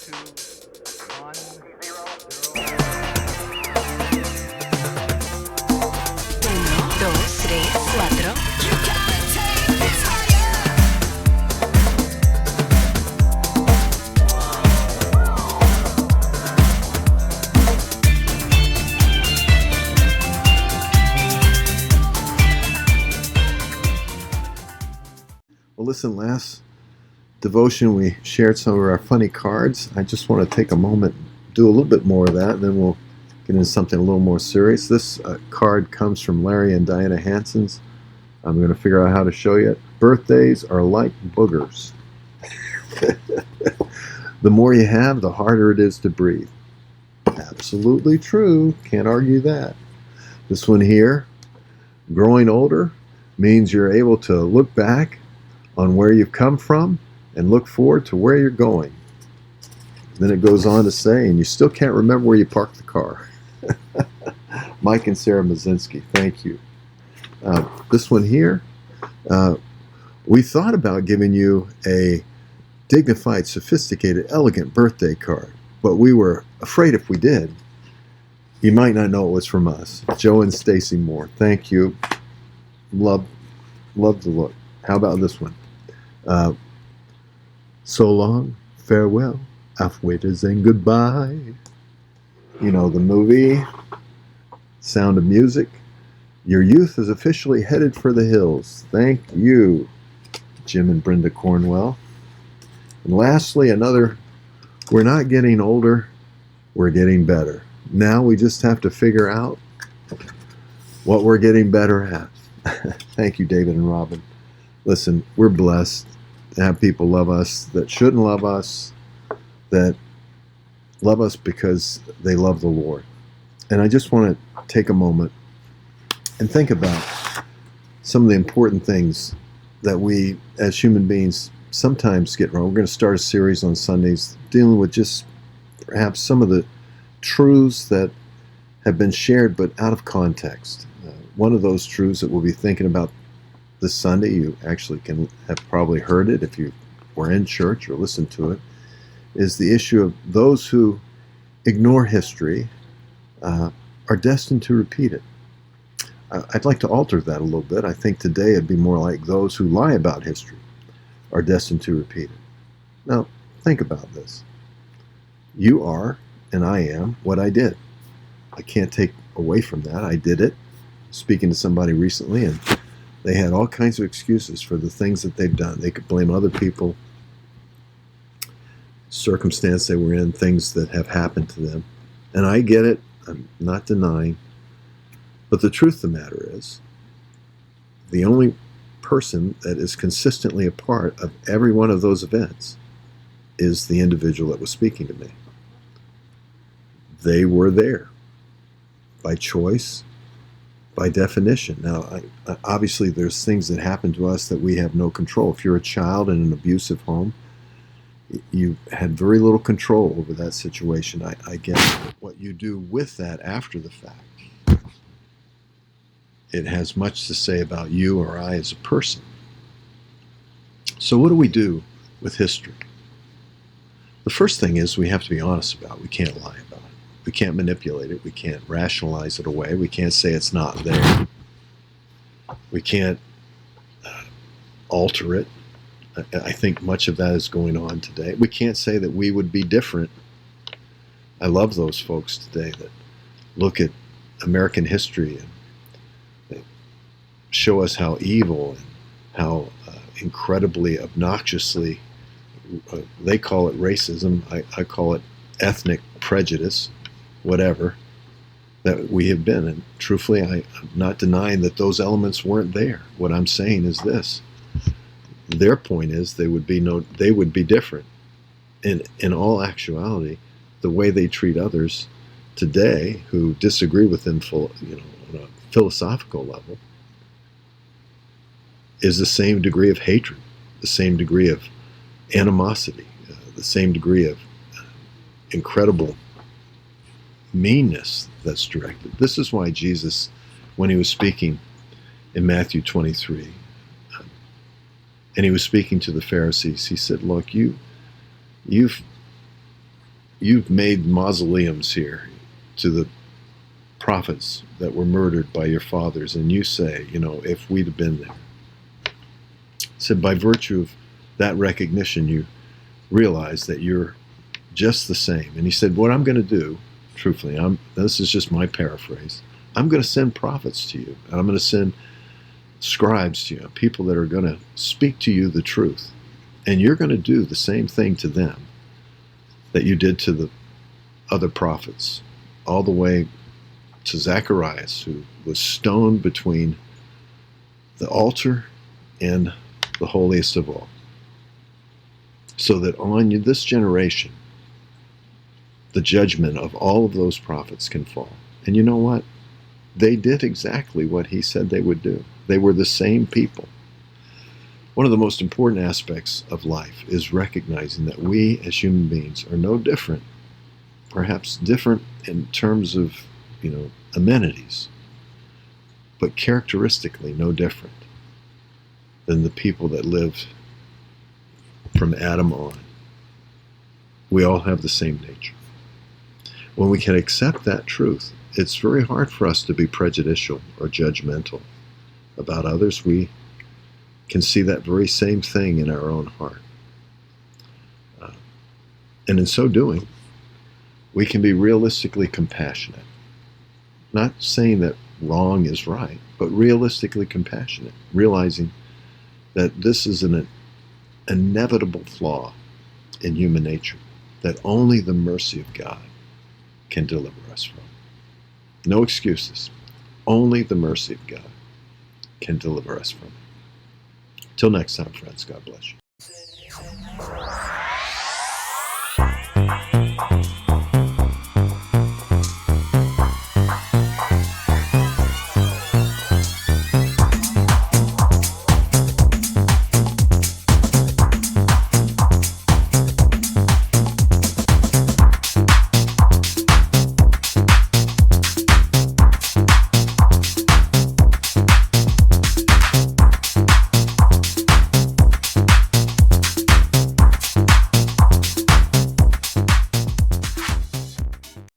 Dos, tres, cuatro. Well, listen, last devotion we shared some of our funny cards. I just want to take a moment, do a little bit more of that, and then we'll get into something a little more serious. This card comes from Larry and Diana Hansen's. I'm going to figure out how to show you it. Birthdays are like boogers. The more you have, the harder it is to breathe. Absolutely true. Can't argue that. This one here, growing older, means you're able to look back on where you've come from and look forward to where you're going. Then it goes on to say, and you still can't remember where you parked the car. Mike and Sarah Mazinski, thank you. This one here, we thought about giving you a dignified, sophisticated, elegant birthday card, but we were afraid if we did, you might not know it was from us. Joe and Stacy Moore, thank you. Love the look. How about this one? So long, farewell, auf Wiedersehen, goodbye. You know the movie, Sound of Music. Your youth is officially headed for the hills. Thank you, Jim and Brenda Cornwell. And lastly, another, we're not getting older, we're getting better. Now we just have to figure out what we're getting better at. Thank you, David and Robin. Listen, we're blessed to have people love us that shouldn't love us, that love us because they love the Lord. And I just want to take a moment and think about some of the important things that we as human beings sometimes get wrong. We're going to start a series on Sundays dealing with just perhaps some of the truths that have been shared but out of context. One of those truths that we'll be thinking about this Sunday, you actually can have probably heard it if you were in church or listened to it, is the issue of those who ignore history are destined to repeat it. I'd like to alter that a little bit. I think today it'd be more like those who lie about history are destined to repeat it. Now, think about this. You are, and I am, what I did. I can't take away from that. I did it. Speaking to somebody recently, and they had all kinds of excuses for the things that they've done. They could blame other people, circumstance they were in, things that have happened to them. And I get it. I'm not denying. But the truth of the matter is, the only person that is consistently a part of every one of those events is the individual that was speaking to me. They were there by choice, by definition. Now, obviously there's things that happen to us that we have no control. If you're a child in an abusive home, you had very little control over that situation. I get what you do with that after the fact. It has much to say about you or I as a person. So what do we do with history? The first thing is we have to be honest about it. We can't lie about it. We can't manipulate it. We can't rationalize it away. We can't say it's not there. We can't alter it. I think much of that is going on today. We can't say that we would be different. I love those folks today that look at American history and they show us how evil and how incredibly obnoxiously, they call it racism, I call it ethnic prejudice, whatever, that we have been. And truthfully, I'm not denying that those elements weren't there. What I'm saying is this. Their point is they would be different. In all actuality, the way they treat others today who disagree with them on a philosophical level is the same degree of hatred, the same degree of animosity, the same degree of incredible meanness that's directed. This is why Jesus, when he was speaking in Matthew 23, and he was speaking to the Pharisees, he said, look, you've you've made mausoleums here to the prophets that were murdered by your fathers, and you say, if we'd have been there. Said by virtue of that recognition, you realize that you're just the same. And he said, what I'm going to do, truthfully, this is just my paraphrase, I'm going to send prophets to you, and I'm going to send scribes to you, people that are going to speak to you the truth. And you're going to do the same thing to them that you did to the other prophets, all the way to Zacharias, who was stoned between the altar and the holiest of all. So that on this generation, the judgment of all of those prophets can fall. And you know what? They did exactly what he said they would do. They were the same people. One of the most important aspects of life is recognizing that we as human beings are no different, perhaps different in terms of, amenities, but characteristically no different than the people that lived from Adam on. We all have the same nature. When we can accept that truth, it's very hard for us to be prejudicial or judgmental about others. We can see that very same thing in our own heart. And in so doing, we can be realistically compassionate. Not saying that wrong is right, but realistically compassionate, realizing that this is an inevitable flaw in human nature that only the mercy of God can deliver us from. No excuses. Only the mercy of God can deliver us from it. Till next time, friends, God bless you.